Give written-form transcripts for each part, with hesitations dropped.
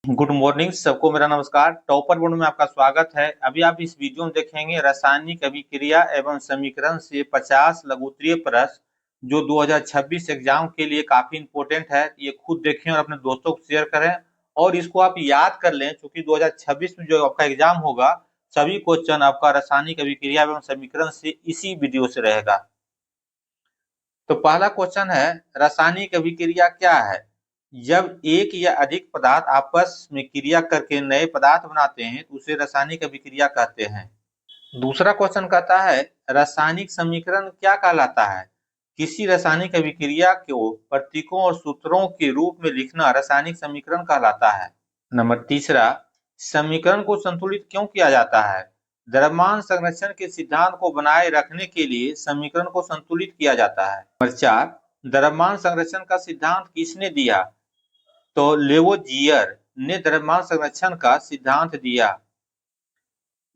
Good morning सबको, मेरा नमस्कार। टॉपर बोर्ड में आपका स्वागत है। अभी आप इस वीडियो में देखेंगे रासायनिक अभिक्रिया एवं समीकरण से 50 लघुत्तरीय प्रश्न जो 2026 एग्जाम के लिए काफी इंपॉर्टेंट है। ये खुद देखें और अपने दोस्तों को शेयर करें और इसको आप याद कर लें, क्योंकि 2026 में जो आपका एग्जाम होगा सभी क्वेश्चन आपका रासायनिक अभिक्रिया एवं समीकरण से इसी वीडियो से रहेगा। तो पहला क्वेश्चन है, रासायनिक अभिक्रिया क्या है? जब एक या अधिक पदार्थ आपस में क्रिया करके नए पदार्थ बनाते हैं तो उसे रासायनिक अभिक्रिया कहते हैं। दूसरा क्वेश्चन कहता है, रासायनिक समीकरण क्या कहलाता है? किसी रासायनिक अभिक्रिया को प्रतीकों और सूत्रों के रूप में लिखना रासायनिक समीकरण कहलाता है। नंबर तीसरा, समीकरण को संतुलित क्यों किया जाता है? द्रव्यमान संरक्षण के सिद्धांत को बनाए रखने के लिए समीकरण को संतुलित किया जाता है। नंबर चार, द्रव्यमान संरक्षण का सिद्धांत किसने दिया? तो लेवोजियर ने द्रव्यमान संरक्षण का सिद्धांत दिया।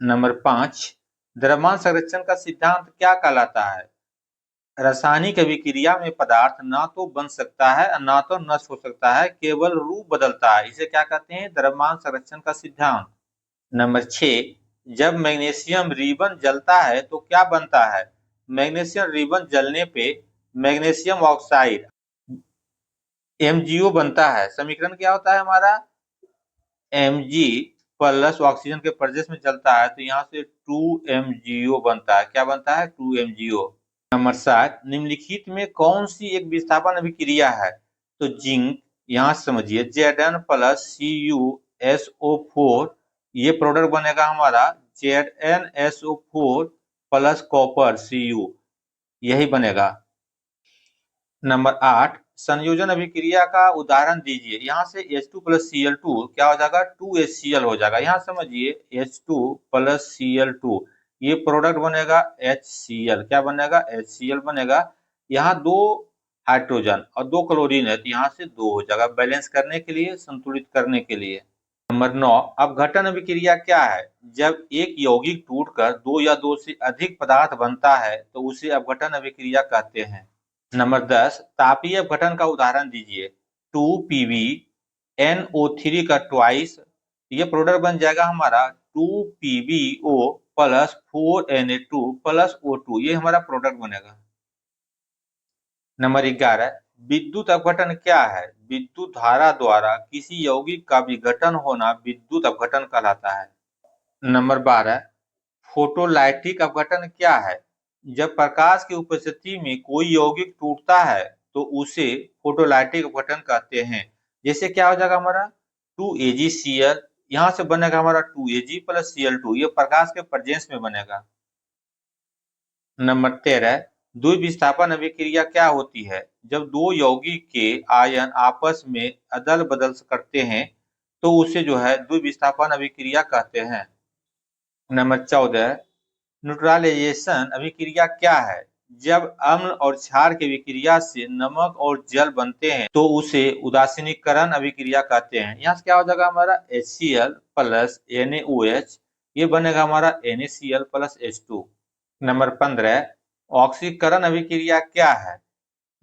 नंबर पांच, द्रव्यमान संरक्षण का सिद्धांत क्या कहलाता है? रासायनिक अभिक्रिया में पदार्थ ना तो बन सकता है और ना तो नष्ट हो सकता है, केवल रूप बदलता है। इसे क्या कहते हैं? द्रव्यमान संरक्षण का सिद्धांत। नंबर 6, जब मैग्नीशियम रिबन जलता है तो क्या बनता है? मैग्नीशियम रिबन जलने पे मैग्नीशियम ऑक्साइड MgO बनता है। समीकरण क्या होता है हमारा? Mg प्लस ऑक्सीजन के प्रजेश में चलता है तो यहाँ से 2MgO बनता है। क्या बनता है? 2MgO। नंबर 7, निम्नलिखित में कौन सी एक विस्थापन अभिक्रिया है? तो जिंक, यहाँ समझिए Zn प्लस CuSO4, ये प्रोडक्ट बनेगा हमारा ZnSO4 प्लस कॉपर Cu, यही बनेगा। नंबर 8, संयोजन अभिक्रिया का उदाहरण दीजिए। यहाँ से H2 प्लस Cl2 क्या हो जाएगा? 2HCl हो जाएगा। यहाँ समझिए H2 प्लस Cl2, ये प्रोडक्ट बनेगा HCl। क्या बनेगा? HCl बनेगा। यहाँ दो हाइड्रोजन और दो क्लोरीन है तो यहाँ से दो हो जाएगा, बैलेंस करने के लिए, संतुलित करने के लिए। नंबर 9, अपघटन अभिक्रिया क्या है? जब एक यौगिक टूटकर दो या दो से अधिक पदार्थ बनता है तो उसे अपघटन अभिक्रिया कहते हैं। नंबर 10, तापीय अपघटन का उदाहरण दीजिए। 2PbNO3 का ट्वाइस, ये प्रोडक्ट बन जाएगा हमारा 2PbO plus 4Na2 plus O2, ये हमारा प्रोडक्ट बनेगा। नंबर 11, विद्युत अपघटन क्या है? विद्युत धारा द्वारा किसी यौगिक का विघटन होना विद्युत अपघटन कहलाता है। नंबर 12, फोटोलाइटिक अपघटन क्या है? जब प्रकाश की उपस्थिति में कोई यौगिक टूटता है तो उसे फोटोलाइटिक अपघटन कहते हैं। जैसे क्या हो जाएगा हमारा? 2AgCl, यहाँ से बनेगा हमारा 2Ag प्लस Cl2, ये प्रकाश के प्रेजेंस में बनेगा। नंबर 13, द्विविस्थापन अभिक्रिया क्या होती है? जब दो यौगिक के आयन आपस में अदल बदल करते हैं तो उसे जो है द्विविस्थापन अभिक्रिया कहते हैं। नंबर 14, न्यूट्रलाइजेशन अभिक्रिया क्या है? जब अम्ल और क्षार की अभिक्रिया से नमक और जल बनते हैं तो उसे उदासीनीकरण अभिक्रिया कहते हैं। यहाँ से क्या हो जाएगा हमारा? HCl प्लस NaOH, ये बनेगा हमारा NaCl प्लस H2। नंबर 15, ऑक्सीकरण अभिक्रिया क्या है?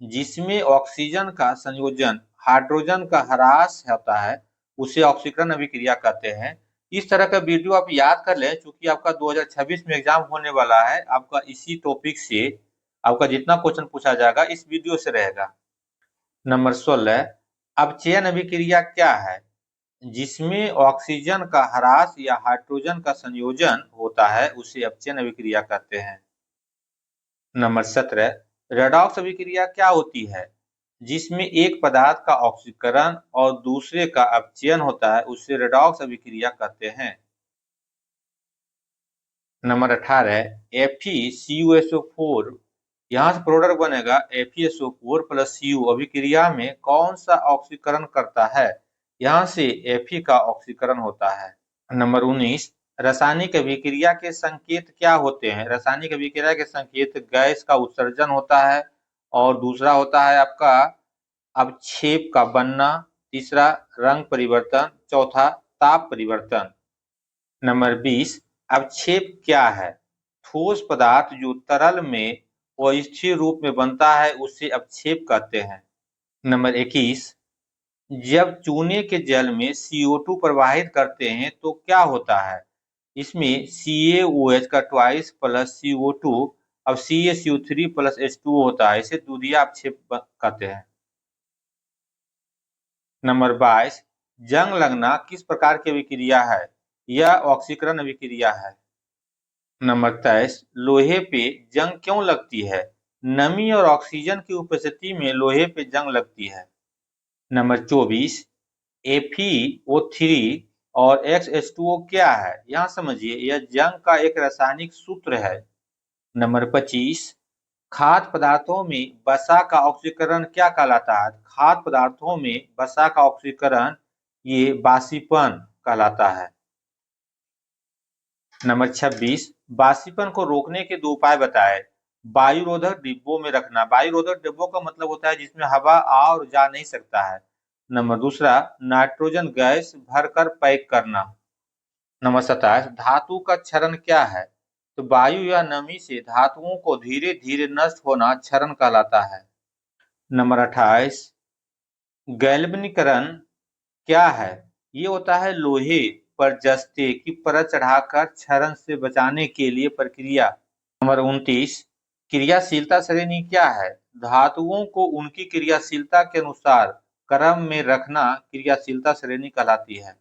जिसमें ऑक्सीजन का संयोजन हाइड्रोजन का ह्रास होता है उसे ऑक्सीकरण अभिक्रिया कहते हैं। इस तरह का वीडियो आप याद कर लें, क्योंकि आपका 2026 में एग्जाम होने वाला है। आपका इसी टॉपिक से आपका जितना क्वेश्चन पूछा जाएगा इस वीडियो से रहेगा। नंबर 16, अपचयन अभिक्रिया क्या है? जिसमें ऑक्सीजन का ह्रास या हाइड्रोजन का संयोजन होता है उसे अपचयन अभिक्रिया कहते हैं। नंबर 17, रेडॉक्स अभिक्रिया क्या होती है? जिसमें एक पदार्थ का ऑक्सीकरण और दूसरे का अपचयन होता है उसे रेडॉक्स अभिक्रिया कहते हैं। नंबर 18, FeCuSO4, यहाँ से प्रोडक्ट बनेगा FeSO4 प्लस Cu, अभिक्रिया में कौन सा ऑक्सीकरण करता है? यहाँ से Fe का ऑक्सीकरण होता है। नंबर 19, रासायनिक अभिक्रिया के संकेत क्या होते हैं? रासायनिक अभिक्रिया के संकेत गैस का उत्सर्जन होता है और दूसरा होता है आपका अवक्षेप का बनना, तीसरा रंग परिवर्तन, चौथा ताप परिवर्तन। नंबर 20, अवक्षेप क्या है? ठोस पदार्थ जो तरल में अस्थिर रूप में बनता है उसे अवक्षेप कहते हैं। नंबर 21, जब चूने के जल में CO2 प्रवाहित करते हैं तो क्या होता है? इसमें CaOH का ट्वाइस प्लस CO2 अब CaCO3 प्लस H2O होता है। इसे दूधिया अपक्षेप कहते हैं। नंबर 22, जंग लगना किस प्रकार की अभिक्रिया है? यह ऑक्सीकरण अभिक्रिया है। नंबर 23, लोहे पे जंग क्यों लगती है? नमी और ऑक्सीजन की उपस्थिति में लोहे पे जंग लगती है। नंबर 24, FeO3 और XH2O क्या है? यहाँ समझिए, यह जंग का एक रासायनिक सूत्र है। नंबर 25, खाद्य पदार्थों में वसा का ऑक्सीकरण क्या कहलाता है? खाद्य पदार्थों में वसा का ऑक्सीकरण ये बाष्पीकरण कहलाता है। नंबर 26, बाष्पीकरण को रोकने के 2 उपाय बताएं। वायुरोधक डिब्बों में रखना। वायुरोधक डिब्बों का मतलब होता है जिसमें हवा आ और जा नहीं सकता है। नंबर दूसरा, नाइट्रोजन गैस भरकर पैक करना। नंबर 27, धातु का क्षरण क्या है? तो वायु या नमी से धातुओं को धीरे धीरे नष्ट होना क्षरण कहलाता है। नंबर 28, गैल्वेनीकरण क्या है? ये होता है लोहे पर जस्ते की परत चढ़ाकर क्षरण से बचाने के लिए प्रक्रिया। नंबर 29, क्रियाशीलता श्रेणी क्या है? धातुओं को उनकी क्रियाशीलता के अनुसार क्रम में रखना क्रियाशीलता श्रेणी कहलाती है।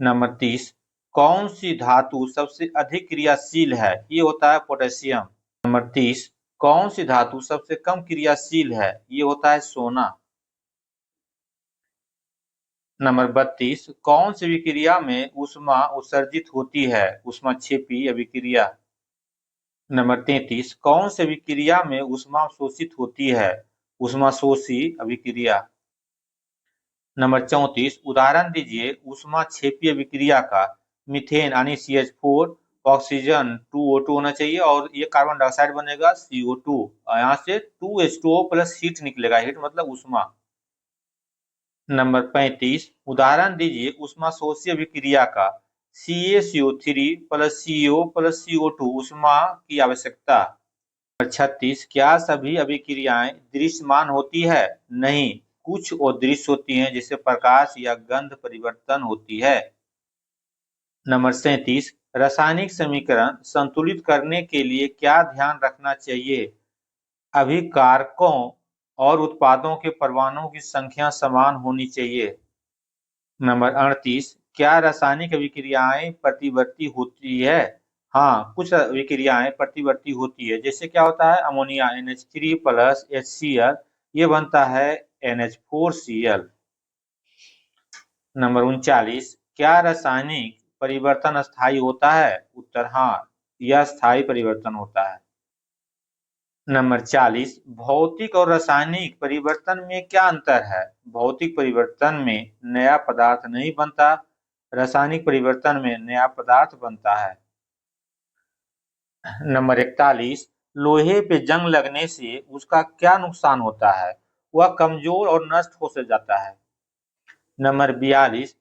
नंबर 30, कौन सी धातु सबसे अधिक क्रियाशील है? ये होता है पोटेशियम। नंबर 30, कौन सी धातु सबसे कम क्रियाशील है? ये होता है सोना। नंबर 32, कौन सी अभिक्रिया में ऊष्मा उत्सर्जित होती है? ऊष्माक्षेपी अभिक्रिया। नंबर 33, कौन सी अभिक्रिया में ऊष्मा शोषित होती है? ऊष्माशोषी अभिक्रिया। नंबर 34, उदाहरण दीजिए ऊष्माक्षेपी अभिक्रिया का। मीथेन यानी CH4, ऑक्सीजन 2O2 होना चाहिए और ये कार्बन डाइऑक्साइड बनेगा CO2। यहाँ से 2H2O प्लस हीट निकलेगा। हीट मतलब ऊष्मा। नंबर 35, उदाहरण दीजिए ऊष्माशोषी अभिक्रिया का। CaCO3 plus CO plus CO2 ऊष्मा की आवश्यकता। नंबर 36, क्या सभी अभिक्रियाएं दृश्यमान होती है? नहीं, कुछ अदृश्य होती हैं जैसे प्रकाश या गंध परिवर्तन होती है। नंबर 37, रासायनिक समीकरण संतुलित करने के लिए क्या ध्यान रखना चाहिए? अभिकारकों और उत्पादों के परमाणुओं की संख्या समान होनी चाहिए। नंबर 38, क्या रासायनिक अभिक्रियाएं प्रतिवर्ती होती है? हाँ, कुछ अभिक्रियाएं प्रतिवर्ती होती है। जैसे क्या होता है, अमोनिया NH3 प्लस HCl ये बनता है NH4Cl। नंबर 39, क्या रासायनिक परिवर्तन स्थायी होता है? उत्तर हाँ, यह स्थायी परिवर्तन होता है। नंबर 40, भौतिक और रासायनिक परिवर्तन में क्या अंतर है? भौतिक परिवर्तन में नया पदार्थ नहीं बनता, रासायनिक परिवर्तन में नया पदार्थ बनता है। नंबर 41, लोहे पे जंग लगने से उसका क्या नुकसान होता है? वह कमजोर और नष्ट हो से जाता है। नंबर 42,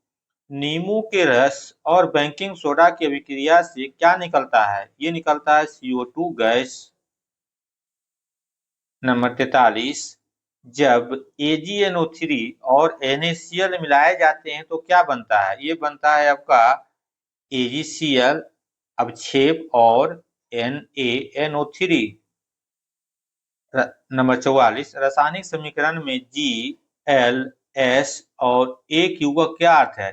नींबू के रस और बेकिंग सोडा की अभिक्रिया से क्या निकलता है? ये निकलता है CO2 गैस। नंबर 43, जब AgNO3 और NaCl मिलाए जाते हैं तो क्या बनता है? ये बनता है आपका AgCl अवक्षेप और NaNO3। नंबर 44, रासायनिक समीकरण में G, L, S और AQ का क्या अर्थ है?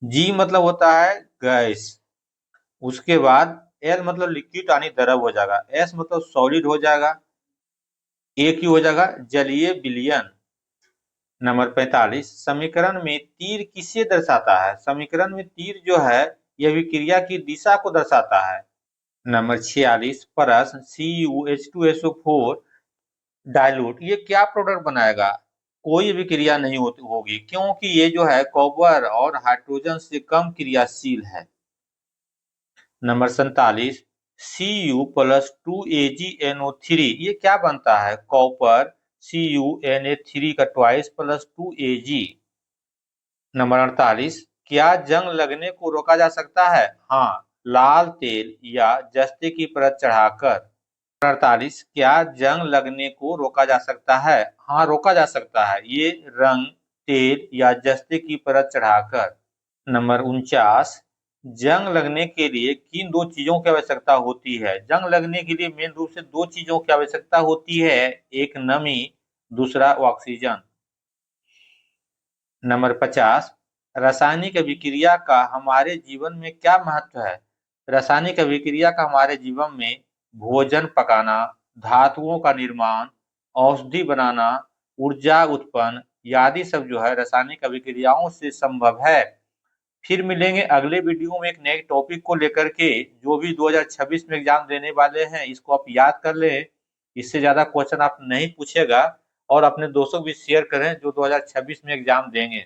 G मतलब होता है गैस, उसके बाद L मतलब लिक्विड यानी द्रव हो जाएगा, S मतलब सॉलिड हो जाएगा, AQ हो जाएगा जलीय विलयन। नंबर 45, समीकरण में तीर किसे दर्शाता है? समीकरण में तीर जो है यह विक्रिया की दिशा को दर्शाता है। नंबर 46, प्रश्न CuH2SO4 डाइल्यूट ये क्या प्रोडक्ट बनाएगा? कोई विक्रिया नहीं होगी क्योंकि ये जो है कॉपर और हाइड्रोजन से कम क्रियाशील है। नंबर 47, Cu प्लस 2AgNO3 ये क्या बनता है? कॉपर CuNa3 का ट्वाइस प्लस 2Ag। नंबर 48, क्या जंग लगने को रोका जा सकता है? हाँ, लाल तेल या जस्ते की परत चढ़ाकर। 48 क्या जंग लगने को रोका जा सकता है? हाँ, रोका जा सकता है, ये रंग, तेल या जस्ते की परत चढ़ाकर। नंबर 49 जंग लगने के लिए किन दो चीजों की आवश्यकता होती है? जंग लगने के लिए मेन रूप से दो चीजों की आवश्यकता होती है, एक नमी, दूसरा ऑक्सीजन। नंबर 50 रासायनिक अभिक्रिया का हमारे जीवन में क्या महत्व है? रासायनिक अभिक्रिया का हमारे जीवन में भोजन पकाना, धातुओं का निर्माण, औषधि बनाना, ऊर्जा उत्पन्न आदि सब जो है रासायनिक अभिक्रियाओं से संभव है। फिर मिलेंगे अगले वीडियो में एक नए टॉपिक को लेकर के, जो भी 2026 में एग्जाम देने वाले हैं, इसको आप याद कर लें। इससे ज्यादा क्वेश्चन आप नहीं पूछेगा और अपने दोस्तों को भी शेयर करें जो 2026 में एग्जाम देंगे।